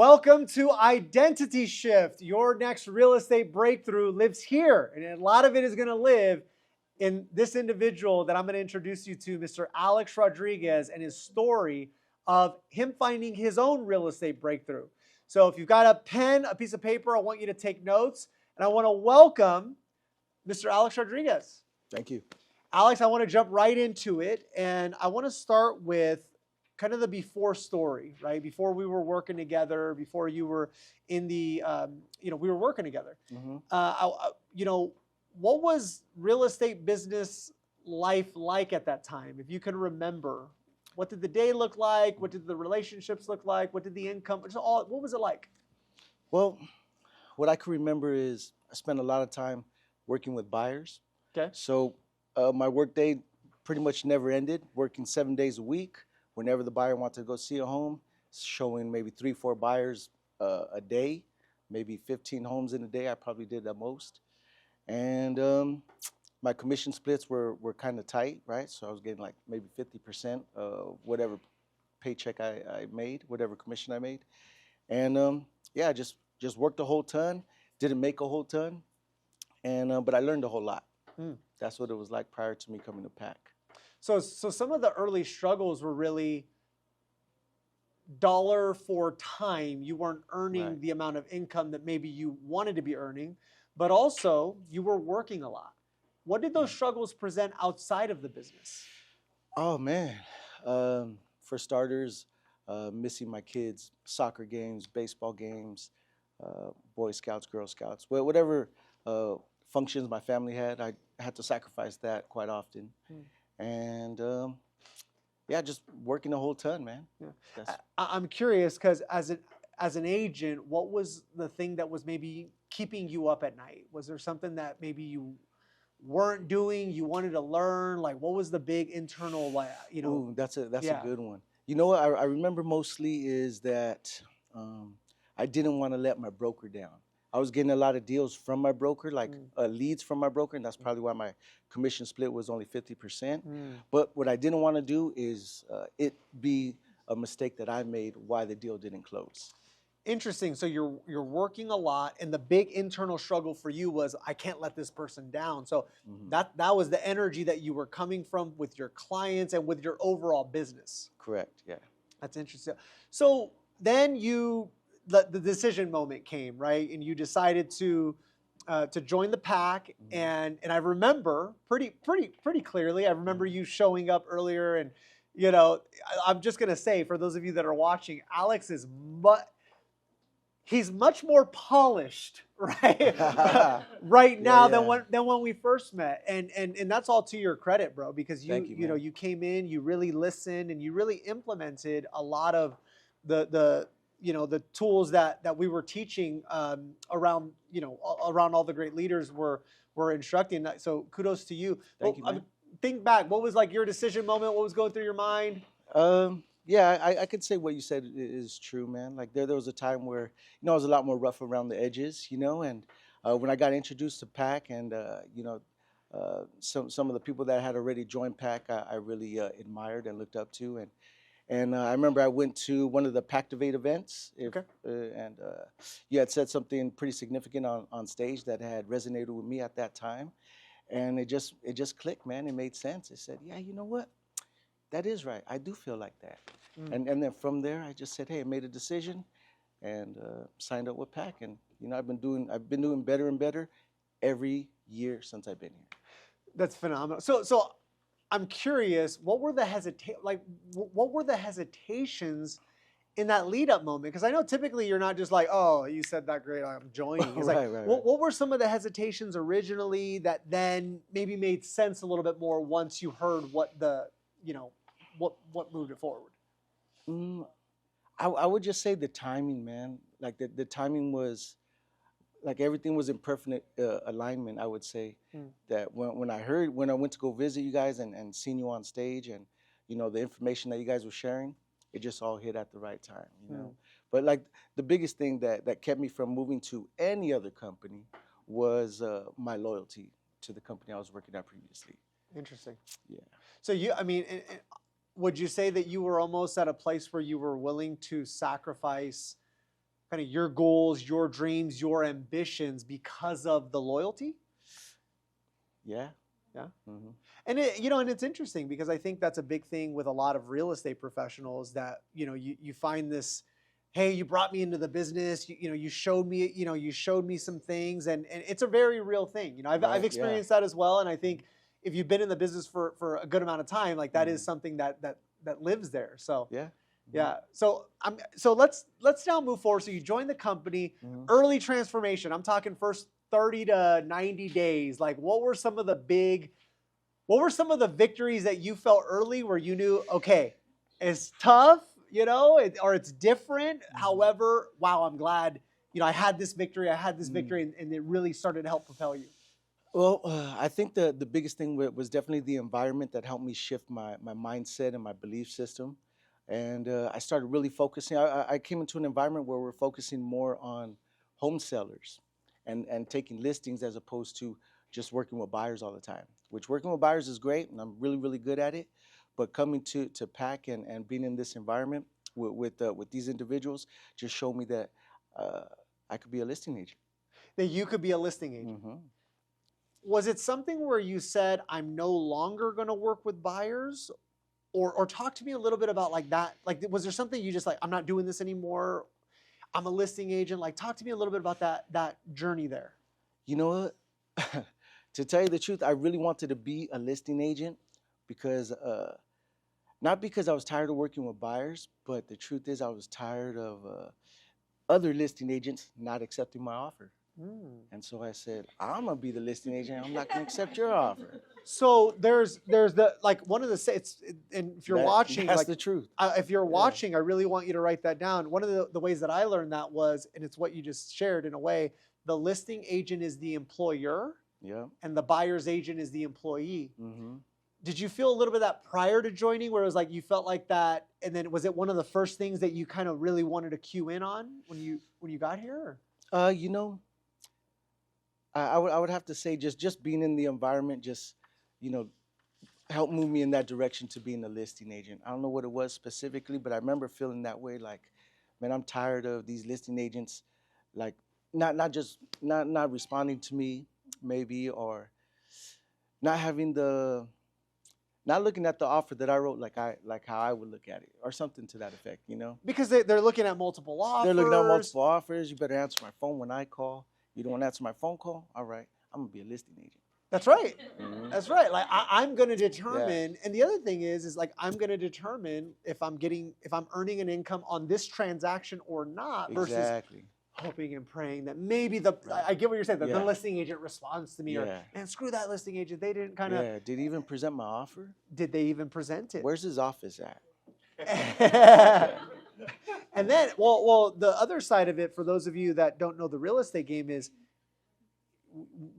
Welcome to Identity Shift. Your next real estate breakthrough lives here, and a lot of it is going to live in this individual that I'm going to introduce you to, Mr. Alex Rodriguez, and his story of him finding his own real estate breakthrough. So if you've got a pen, a piece of paper, I want you to take notes, and I want to welcome Mr. Alex Rodriguez. Thank you. Alex, I want to jump right into it, and I want to start with kind of the before story, right? Before we were working together, before you were in the, we were working together. Mm-hmm. What was real estate business life like at that time? If you can remember, what did the day look like? What did the relationships look like? What did the income, what was it like? Well, what I can remember is I spent a lot of time working with buyers. Okay. So my work day pretty much never ended, working 7 days a week. Whenever the buyer wanted to go see a home, showing maybe 3-4 buyers a day, maybe 15 homes in a day. I probably did the most. And my commission splits were kind of tight, right? So I was getting like maybe 50% of whatever paycheck I made, whatever commission I made. And yeah, just worked a whole ton, didn't make a whole ton, but I learned a whole lot. That's what it was like prior to me coming to PAK. So some of the early struggles were really dollar for time. You weren't earning the amount of income that maybe you wanted to be earning, but also you were working a lot. What did those struggles present outside of the business? Oh man, for starters, missing my kids' soccer games, baseball games, Boy Scouts, Girl Scouts, whatever functions my family had, I had to sacrifice that quite often. And yeah, just working a whole ton, man. Yeah. I'm curious because as an agent, what was the thing that was maybe keeping you up at night? Was there something that maybe you weren't doing, you wanted to learn? Like, what was the big internal, Ooh, that's a good one. You know what I remember mostly is that I didn't want to let my broker down. I was getting a lot of deals from my broker, like leads from my broker, and that's probably why my commission split was only 50%. But what I didn't want to do is it be a mistake that I made why the deal didn't close. Interesting. So you're working a lot, and the big internal struggle for you was, I can't let this person down. So that was the energy that you were coming from with your clients and with your overall business. Correct. Yeah. That's interesting. So then the decision moment came, right? And you decided to join the PAK. And I remember pretty clearly, I remember you showing up earlier. And, I'm just going to say, for those of you that are watching, Alex is he's much more polished, right? right now than when we first met. And that's all to your credit, bro, because you came in, you really listened, and you really implemented a lot of the tools that we were teaching around all the great leaders were instructing. So kudos to you. Thank you, man. Think back, what was like your decision moment? What was going through your mind? Yeah, I could say what you said is true, man. Like there was a time where, I was a lot more rough around the edges, and when I got introduced to PAK and, some of the people that had already joined PAK, I really admired and looked up to. And I remember I went to one of the PAKtivate events, and you had said something pretty significant on stage that had resonated with me at that time. And it just clicked, man. It made sense. I said, yeah, you know what? That is right. I do feel like that. And then from there, I just said, hey, I made a decision and signed up with PAK. And, I've been doing better and better every year since I've been here. That's phenomenal. So I'm curious, what were the hesitations in that lead up moment? Because I know typically you're not just like, oh, you said that great, I'm joining. It's right. What were some of the hesitations originally that then maybe made sense a little bit more once you heard what what moved it forward? I would just say the timing, man. Like the timing was, like everything was in perfect alignment. I would say that when I went to go visit you guys and seen you on stage and the information that you guys were sharing, it just all hit at the right time. But like the biggest thing that kept me from moving to any other company was my loyalty to the company I was working at previously. Interesting. Yeah. So would you say that you were almost at a place where you were willing to sacrifice kind of your goals, your dreams, your ambitions because of the loyalty? Yeah. Yeah. Mm-hmm. And and it's interesting because I think that's a big thing with a lot of real estate professionals that, you find this, hey, you brought me into the business, you showed me, you showed me some things, and it's a very real thing. I've Right. Yeah. experienced that as well. And I think if you've been in the business for a good amount of time, like that is Mhm. something that lives there. So Yeah. yeah. So let's now move forward. So you joined the company, Mm-hmm. early transformation. I'm talking first 30 to 90 days. Like what were some of the victories that you felt early where you knew, okay, it's tough, or it's different. Mm-hmm. However, wow, I'm glad, I had this victory, Mm. and it really started to help propel you. Well, I think the biggest thing was definitely the environment that helped me shift my mindset and my belief system. And I started really focusing. I came into an environment where we're focusing more on home sellers and taking listings as opposed to just working with buyers all the time, which working with buyers is great. And I'm really, really good at it. But coming to PAK and being in this environment with these individuals just showed me that uh, I could be a listing agent. That you could be a listing agent. Hmm. Was it something where you said, I'm no longer going to work with buyers? Or talk to me a little bit about like that. Like, was there something you just like, I'm not doing this anymore? I'm a listing agent. Like, talk to me a little bit about that journey there. You know what? To tell you the truth, I really wanted to be a listing agent because not because I was tired of working with buyers, but the truth is I was tired of other listing agents not accepting my offer. Mm. And so I said, I'm gonna be the listing agent. I'm not gonna accept your offer. So there's the like one of the and if you're watching, That's like the truth. if you're Yeah. watching, I really want you to write that down. One of the ways that I learned that was, and it's what you just shared in a way, the listing agent is the employer Yeah. and the buyer's agent is the employee. Mm-hmm. Did you feel a little bit of that prior to joining, where it was like you felt like that, and then was it one of the first things that you kind of really wanted to cue in on when you got here? You know, I would have to say just being in the environment, just you know, helped move me in that direction to being a listing agent. I don't know what it was specifically, but I remember feeling that way. Like, man, I'm tired of these listing agents, like not responding to me, maybe, or not having the not looking at the offer that I wrote like how I would look at it, or something to that effect. You know, Because they're looking at multiple they're looking at offers. multiple offers. You better answer my phone when I call. You don't want to answer my phone call? All right, I'm gonna be a listing agent. That's right. Hmm. That's right. Like I'm going to Yeah, determine, and the other thing is like I'm going to determine if I'm earning an income on this transaction or not, versus exactly. hoping and praying that maybe Right. I get what you're saying, that the Yeah, listing agent responds to me, or yeah. man, screw that listing agent. They didn't kind of, Yeah, did he even present my offer? did they even present it? Where's his office at? And then, well, the other side of it, for those of you that don't know the real estate game, is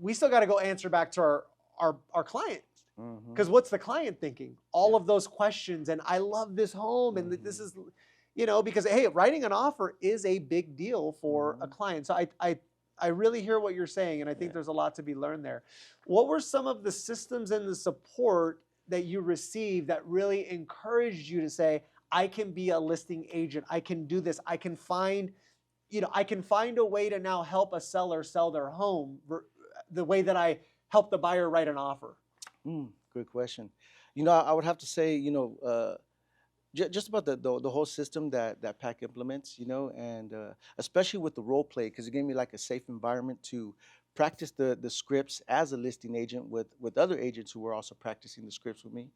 we still got to go answer back to our client. Hmm. Because what's the client thinking? All Yeah. of those questions, and I love this home, and this Hmm. is, because hey, writing an offer is a big deal for a Hmm. client. So I really hear what you're saying, and I think Yeah. there's a lot to be learned there. What were some of the systems and the support that you received that really encouraged you to say, I can be a listing agent, I can do this, I can find a way to now help a seller sell their home the way that I help the buyer write an offer? Good question. I would have to say, just about the whole system that PAK implements, and especially with the role play, because it gave me like a safe environment to practice the scripts as a listing agent with other agents who were also practicing the scripts with me.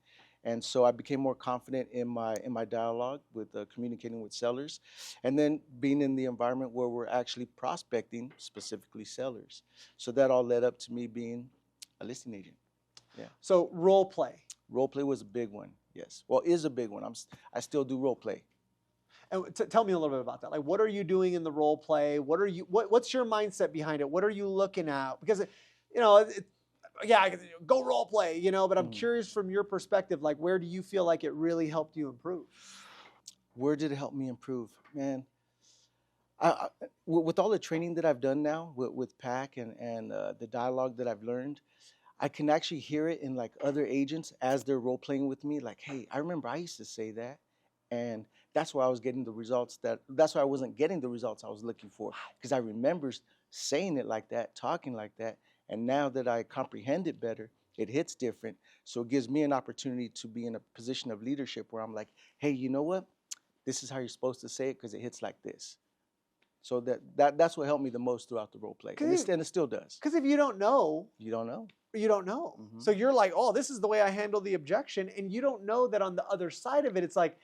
And so I became more confident in my dialogue with communicating with sellers, and then being in the environment where we're actually prospecting specifically sellers. So that all led up to me being a listing agent. Yeah. So role play. Role play was a big one. Yes. Well, is a big one. I still do role play. And tell me a little bit about that. Like, what are you doing in the role play? What's your mindset behind it? What are you looking at? Because, yeah, I could go role play, but I'm Mm. curious from your perspective, like, where do you feel like it really helped you improve? Where did it help me improve? Man, with all the training that I've done now with PAK and the dialogue that I've learned, I can actually hear it in like other agents as they're role playing with me. Like, hey, I remember I used to say that, and that's why I was getting the results that's why I wasn't getting the results I was looking for. Because I remember saying it like that, talking like that. And now that I comprehend it better, it hits different. So it gives me an opportunity to be in a position of leadership where I'm like, hey, you know what? This is how you're supposed to say it because it hits like this. So that's what helped me the most throughout the role play. And it still does. Because if you don't know, You don't know. you don't know. Mhm. So you're like, oh, this is the way I handle the objection. And you don't know that on the other side of it, it's like,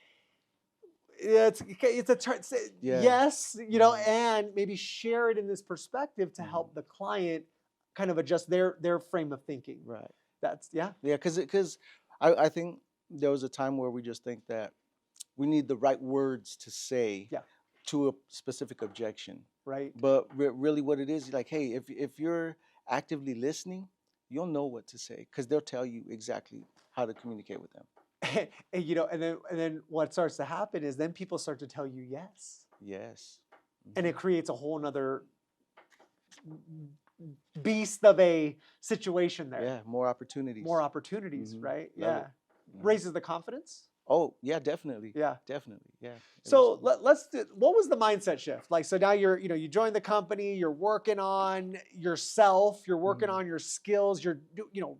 it's a yes, you know, and maybe share it in this perspective to help the client kind of adjust their frame of thinking. Right. That's Yeah, because I think there was a time where we just think that we need the right words to say to a specific objection. Right. But really what it is, like, hey, if you're actively listening, you'll know what to say because they'll tell you exactly how to communicate with them. And, you know, and then what starts to happen is then people start to tell you yes. Yes. And it creates a whole nother beast of a situation there. Yeah, more opportunities. More opportunities, right? Love Yeah. Raises the confidence. Oh, yeah, definitely. Yeah. Definitely. Yeah. So let's do, what was the mindset shift? Like, so now you joined the company, you're working on yourself, you're working on your skills, you're,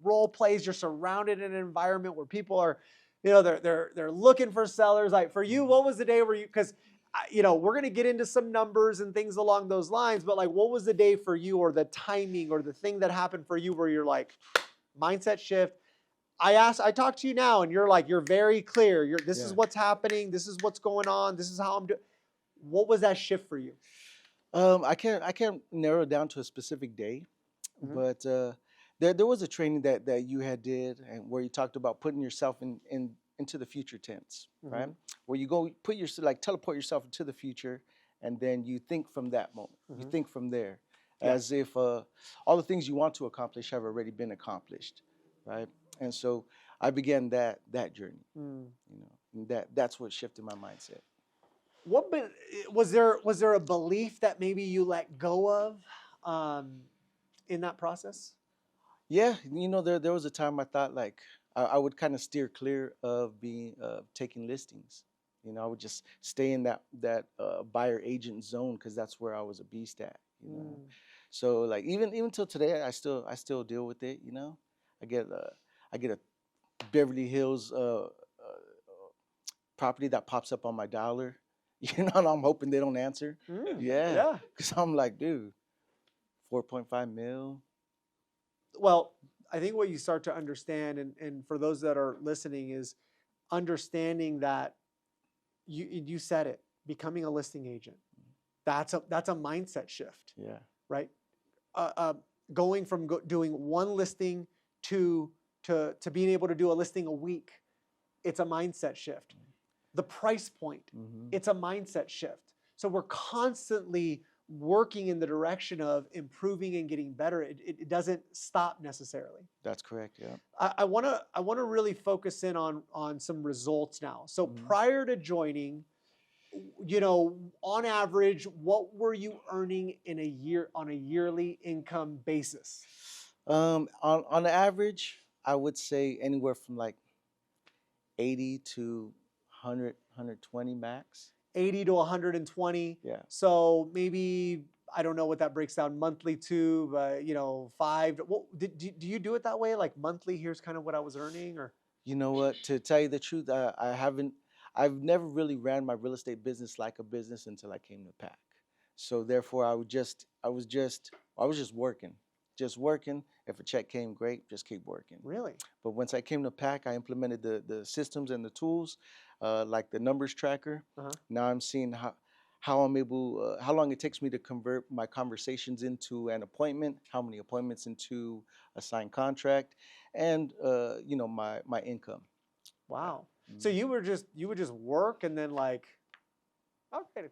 role plays, you're surrounded in an environment where people are, they're looking for sellers. Like for you, what was the day where you, because, we're going to get into some numbers and things along those lines, but like, what was the day for you or the timing or the thing that happened for you where you're like, mindset shift? I talk to you now and you're very clear. This is what's happening. This is what's going on. This is how I'm doing. What was that shift for you? I can't narrow it down to a specific day, but there was a training that you had did and where you talked about putting yourself into the future tense, right? Where you go teleport yourself into the future and then you think from that moment. You think from there as if all the things you want to accomplish have already been accomplished, right? And so I began that journey, and that's what shifted my mindset. Was there a belief that maybe you let go of in that process? Yeah, there was a time I thought like I would kind of steer clear of taking listings. I would just stay in that buyer agent zone because that's where I was a beast at. So like even till today, I still deal with it. I get a Beverly Hills property that pops up on my dialer. And I'm hoping they don't answer. Yeah. Because I'm like, dude, 4.5 mil. Well, I think what you start to understand, and for those that are listening, is understanding that you said it, becoming a listing agent. That's a mindset shift. Yeah. Right. Going from doing one listing to being able to do a listing a week, it's a mindset shift. The price point, it's a mindset shift. So we're constantly working in the direction of improving and getting better. It doesn't stop necessarily. That's correct. Yeah. I want to really focus in on some results now. So prior to joining, on average, what were you earning in a year on a yearly income basis? On average, I would say anywhere from like 80 to 100, 120 max. 80 to 120. Yeah. So maybe, I don't know what that breaks down monthly to, but 5. Do you do it that way? Like monthly, here's kind of what I was earning, or? You know what? To tell you the truth, I've never really ran my real estate business like a business until I came to PAK. So therefore, I was just working. Just working. If a check came, great, just keep working. Really? But once I came to PAK, I implemented the systems and the tools, like the numbers tracker. Now I'm seeing how I'm able, how long it takes me to convert my conversations into an appointment, how many appointments into a signed contract, and my income. Wow. So you would just work and then like, okay,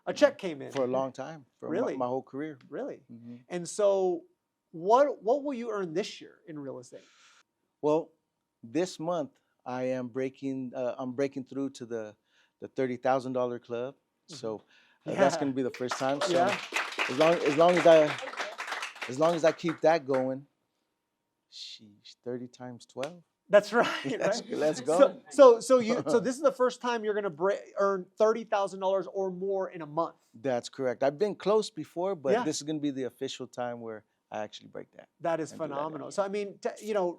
a check came in. For a long time. For really? My whole career. Really? And so what will you earn this year in real estate? Well, this month I am breaking through to the $30,000 club. So that's going to be the first time. So as long as I keep that going, sheesh, 30 times 12. That's right. Let's go. So this is the first time you're gonna earn $30,000 or more in a month. That's correct. I've been close before, but Yeah. this is going to be the official time where I actually break that. That is and do that. phenomenal. So I mean,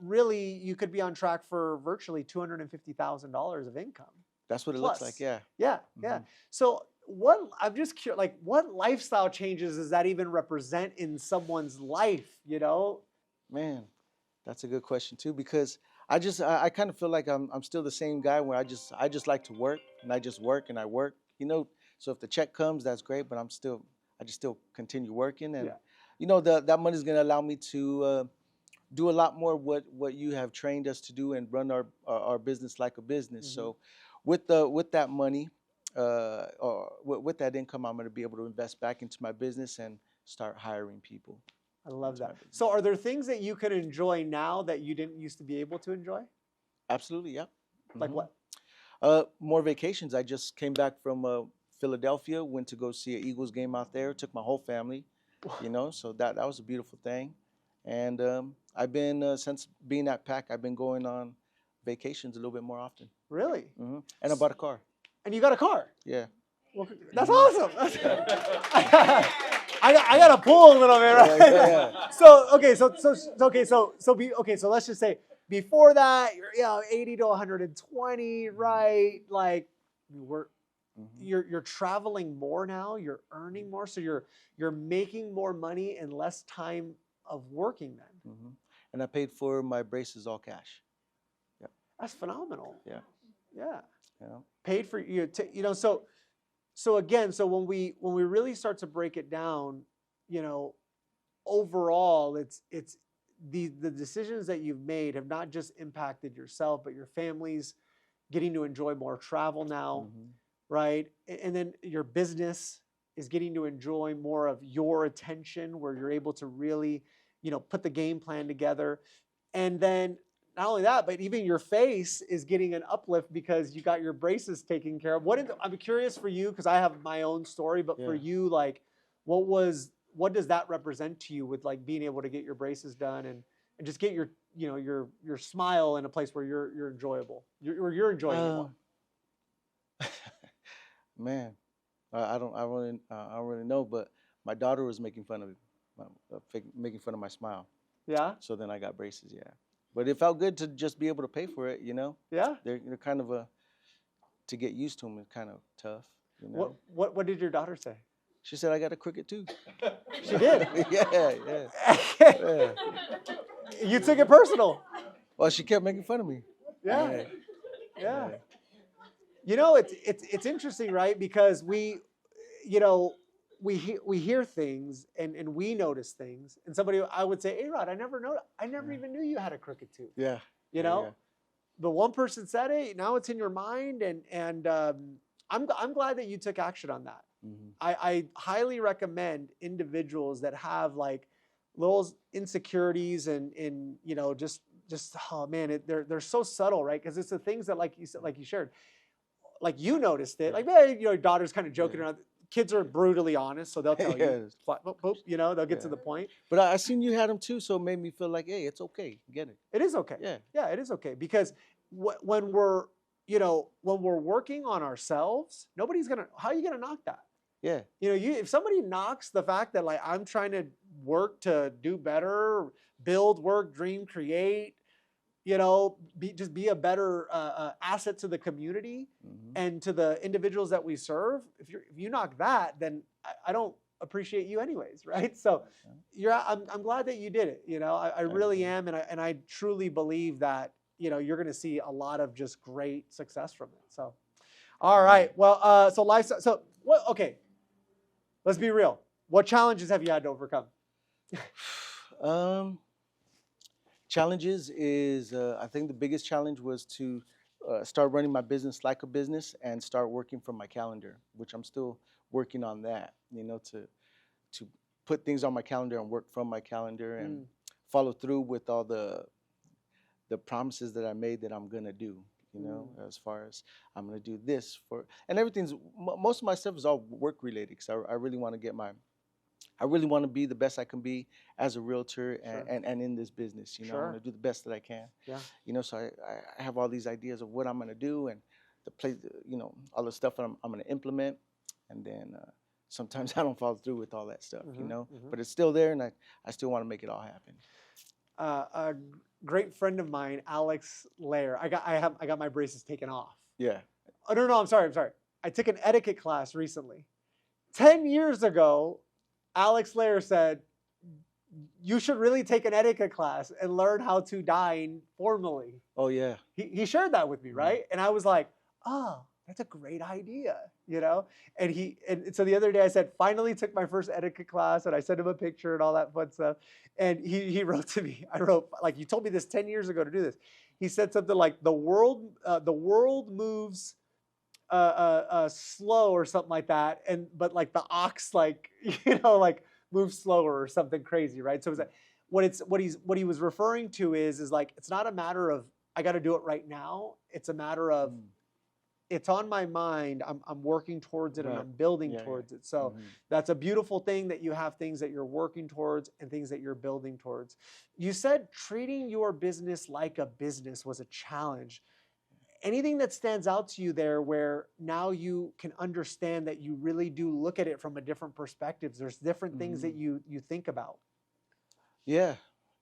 really, you could be on track for virtually $250,000 of income. That's what it Plus. looks like. Yeah. Yeah, yeah. So I'm just curious, like, what lifestyle changes does that even represent in someone's life? Man, that's a good question too, because I kind of feel like I'm still the same guy where I just like to work, and I just work and I work. So if the check comes, that's great, but I just still continue working, and Yeah. that money is going to allow me to do a lot more what you have trained us to do and run our business like a business. So with that money, or with that income, I'm going to be able to invest back into my business and start hiring people. I love that. So are there things that you can enjoy now that you didn't used to be able to enjoy? Absolutely, yeah. Like what? More vacations. I just came back from Philadelphia, went to go see an Eagles game out there, took my whole family, so that was a beautiful thing. And I've been, since being at PAK, I've been going on vacations a little bit more often. Really? And I bought a car. And you got a car? Yeah. Well, that's awesome. I got to pull a little bit, right? Yeah. So let's just say before that, you're 80 to 120, right? Like you're traveling more now, you're earning more, so you're making more money in less time of working then. And I paid for my braces all cash. Yeah. That's phenomenal. Yeah. Yeah. Yeah. Paid for so again, so when we really start to break it down, overall it's the decisions that you've made have not just impacted yourself, but your family's getting to enjoy more travel now, right? And then your business is getting to enjoy more of your attention, where you're able to really, put the game plan together. And then not only that, but even your face is getting an uplift because you got your braces taken care of. I'm curious for you, because I have my own story, but for you, like, what does that represent to you with like being able to get your braces done and just get your your smile in a place where you're enjoyable, you're enjoying it more? Man, I don't really know, but my daughter was making fun of my smile. Yeah. So then I got braces. Yeah. But it felt good to just be able to pay for it, Yeah. They're kind of to get used to them is kind of tough, What did your daughter say? She said I got a crooked tooth. She did? Yeah. You took it personal. Well, she kept making fun of me. Yeah. It's interesting, right? Because we hear things and we notice things, and I would say, hey Rod, I never even knew you had a crooked tooth. Yeah. But one person said it, now it's in your mind, and I'm glad that you took action on that. I highly recommend individuals that have like little insecurities and just oh man, they're so subtle, right? Because it's the things that, like you said, like you shared, like you noticed it, like, man, your daughter's kind of joking around. Kids are brutally honest, so they'll tell you, they'll get to the point. But I seen you had them too, so it made me feel like, hey, it's okay, get it. It is okay. Yeah, it is okay, because when we're working on ourselves, how are you gonna knock that? Yeah. If somebody knocks the fact that, like, I'm trying to work to do better, build, work, dream, create, be a better asset to the community and to the individuals that we serve. If you knock that, then I don't appreciate you anyways, right? So I'm glad that you did it. I really am, and I truly believe that you're going to see a lot of just great success from it. So, all right, well, so lifestyle. So what? Okay, let's be real. What challenges have you had to overcome? Challenges is, I think the biggest challenge was to start running my business like a business and start working from my calendar, which I'm still working on that, to put things on my calendar and work from my calendar and follow through with all the promises that I made that I'm going to do, as far as I'm going to do this and everything's, most of my stuff is all work related, because I really want to get I really want to be the best I can be as a realtor Sure. and in this business. You know, I Sure. want to do the best that I can. Yeah. You know, so I have all these ideas of what I'm going to do and the place, you know, all the stuff that I'm going to implement. And then sometimes I don't follow through with all that stuff, you know, but it's still there and I still want to make it all happen. A great friend of mine, Alex Lair. I got my braces taken off. Yeah. Oh no, I'm sorry. I took an etiquette class recently. 10 years ago, Alex Lair said, you should really take an etiquette class and learn how to dine formally. Oh, yeah. He shared that with me, right? And I was like, oh, that's a great idea, you know? And so the other day I said, finally took my first etiquette class, and I sent him a picture and all that fun stuff. And he wrote to me, I wrote, like, you told me this 10 years ago to do this. He said something like, the world moves slow or something like that, but like the ox, like, you know, like moves slower or something crazy, right? So it's like, what he was referring to is like, it's not a matter of I got to do it right now. It's a matter of it's on my mind. I'm working towards it, and I'm building towards it. So that's a beautiful thing that you have things that you're working towards and things that you're building towards. You said treating your business like a business was a challenge. Anything that stands out to you there where now you can understand that you really do look at it from a different perspective? There's different things that you think about. Yeah,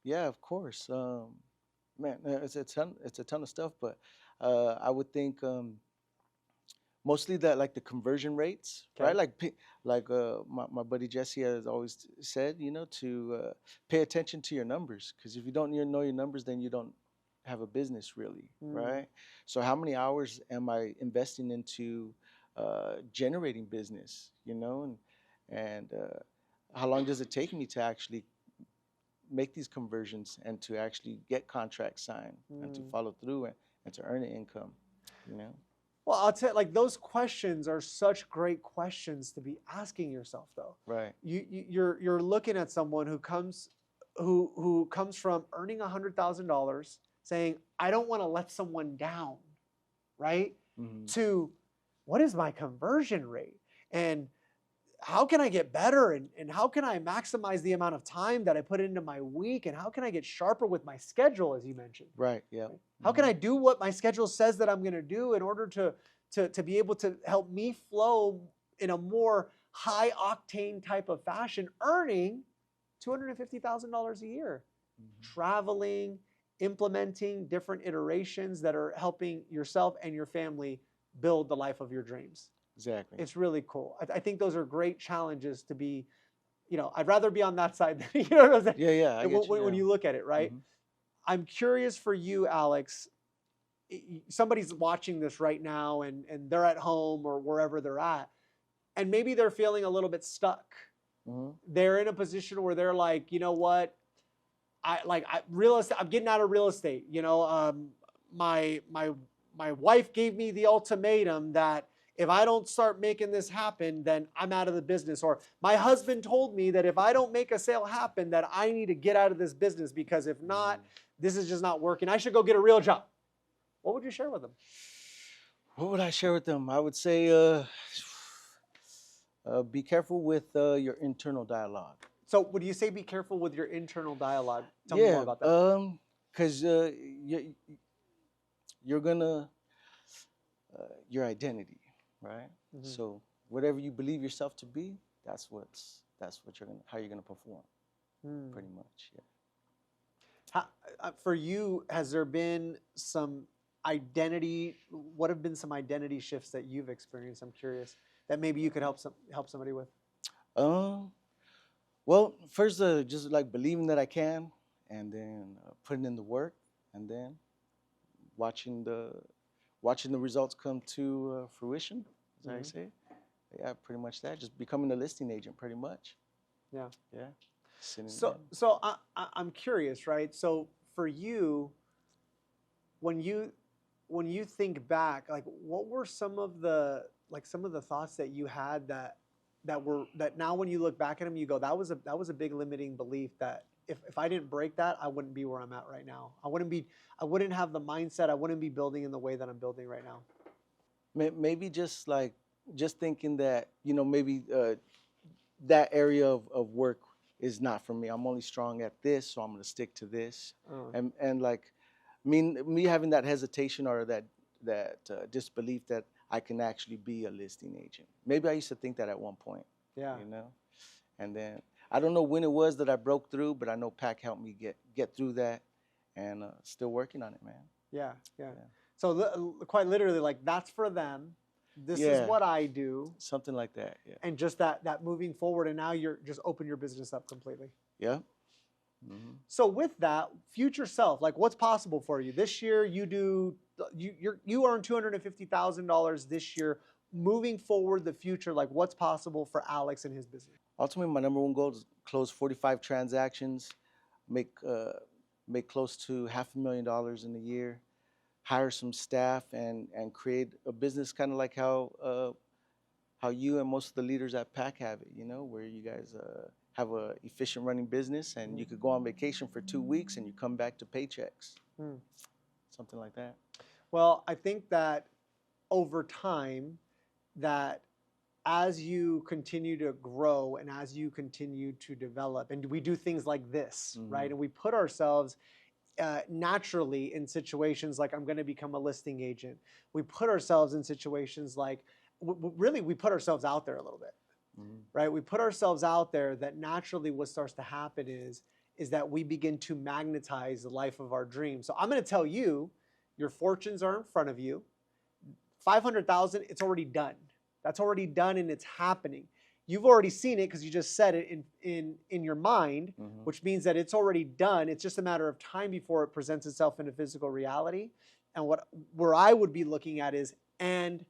of course. Man, it's a ton of stuff, but I would think mostly that like the conversion rates, right? Like my buddy Jesse has always said, you know, to pay attention to your numbers, because if you don't know your numbers, then you don't have a business really, right? So how many hours am I investing into generating business, you know, and how long does it take me to actually make these conversions and to actually get contracts signed and to follow through and to earn an income, you know? Well, I'll tell you, like, those questions are such great questions to be asking yourself, though. Right. You're looking at someone who comes from earning $100,000, saying, I don't want to let someone down, right? To what is my conversion rate? And how can I get better? And how can I maximize the amount of time that I put into my week? And how can I get sharper with my schedule, as you mentioned? Right, yeah. Right? How can I do what my schedule says that I'm going to do in order to be able to help me flow in a more high octane type of fashion, earning $250,000 a year, traveling, implementing different iterations that are helping yourself and your family build the life of your dreams. Exactly. It's really cool. I think those are great challenges to be, you know, I'd rather be on that side than, you know what I'm saying? Yeah, I get you, when you look at it, right? I'm curious for you, Alex. Somebody's watching this right now and they're at home or wherever they're at, and maybe they're feeling a little bit stuck. They're in a position where they're like, you know what? Real estate, I'm getting out of real estate. You know, my wife gave me the ultimatum that if I don't start making this happen, then I'm out of the business. Or my husband told me that if I don't make a sale happen, that I need to get out of this business, because if not, this is just not working. I should go get a real job. What would you share with them? What would I share with them? I would say be careful with your internal dialogue. So would you say be careful with your internal dialogue? Tell me more about that. Because you're gonna your identity, right? So whatever you believe yourself to be, that's how you're gonna perform. Pretty much, yeah. For you, has there been some identity? What have been some identity shifts that you've experienced? I'm curious that maybe you could help somebody with. Well, first, just like believing that I can, and then putting in the work, and then watching the results come to fruition, as I say. Yeah, pretty much that. Just becoming a listing agent, pretty much. Yeah. Yeah. So I'm curious, right? So for you, when you think back, like, what were some of the thoughts that you had that now when you look back at them, you go, that was a big limiting belief, that if I didn't break that, I wouldn't be where I'm at right now. I wouldn't have the mindset. I wouldn't be building in the way that I'm building right now. Maybe just thinking that, you know, maybe that area of work is not for me. I'm only strong at this, so I'm going to stick to this. Oh. And like, me having that hesitation or that disbelief that I can actually be a listing agent. Maybe I used to think that at one point. Yeah. You know, and then I don't know when it was that I broke through, but I know PAK helped me get through that, and still working on it, man. Yeah. So quite literally, like, that's for them. This is what I do. Something like that. Yeah. And just that moving forward, and now you're just open your business up completely. Yeah. Mm-hmm. So with that future self, like, what's possible for you this year? You earn $250,000 this year. Moving forward, the future, like, what's possible for Alex and his business? Ultimately, my number one goal is close 45 transactions, make close to $500,000 in a year, hire some staff, and create a business kind of like how you and most of the leaders at PAK have it. You know, where you guys have a efficient running business, and you could go on vacation for 2 weeks and you come back to paychecks. Something like that. Well, I think that over time, that as you continue to grow and as you continue to develop, and we do things like this, right? And we put ourselves naturally in situations like, I'm going to become a listing agent. We put ourselves in situations like, really, we put ourselves out there a little bit, right? We put ourselves out there, that naturally what starts to happen is that we begin to magnetize the life of our dreams. So I'm going to tell you, your fortunes are in front of you. 500,000, it's already done. That's already done, and it's happening. You've already seen it because you just said it in your mind, which means that it's already done. It's just a matter of time before it presents itself into physical reality. And where I would be looking at is, and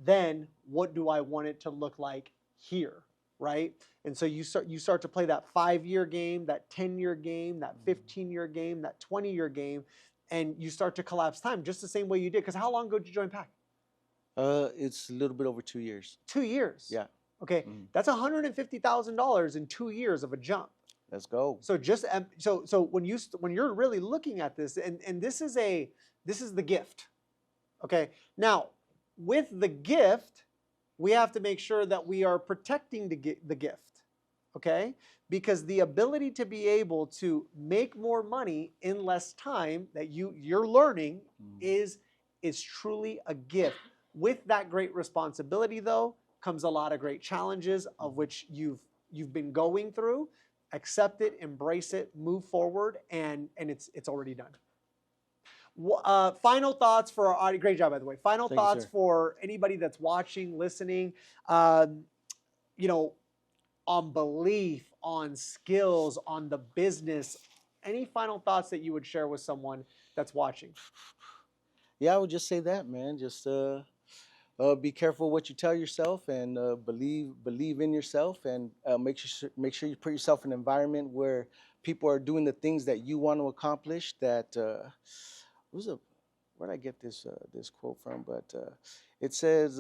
then what do I want it to look like here, right? And so you start to play that 5-year game, that 10-year game, that 15-year game, that 20-year game, and you start to collapse time just the same way you did. Because how long ago did you join PAK? It's a little bit over 2 years. 2 years. Yeah. Okay, that's $150,000 in 2 years of a jump. Let's go. So just so when you're really looking at this, and this is the gift. Okay, now with the gift, we have to make sure that we are protecting the gift. Okay, because the ability to be able to make more money in less time that you're learning is truly a gift. With that great responsibility, though, comes a lot of great challenges, of which you've been going through. Accept it, embrace it, move forward, and it's already done. Final thoughts for our audience. Great job, by the way. Final thoughts for anybody that's watching, listening, on belief, on skills, on the business. Any final thoughts that you would share with someone that's watching? Yeah, I would just say that, man. Just be careful what you tell yourself, and believe in yourself, and make sure you put yourself in an environment where people are doing the things that you want to accomplish. That where did I get this quote from? But it says,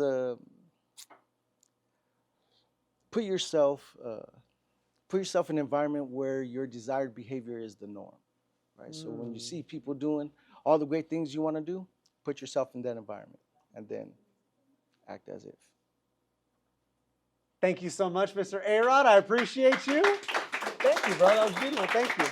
put yourself in an environment where your desired behavior is the norm, right? So when you see people doing all the great things you want to do, put yourself in that environment, and then act as if. Thank you so much, Mr. A-Rod. I appreciate you. Thank you, bro. That was a good one. Thank you.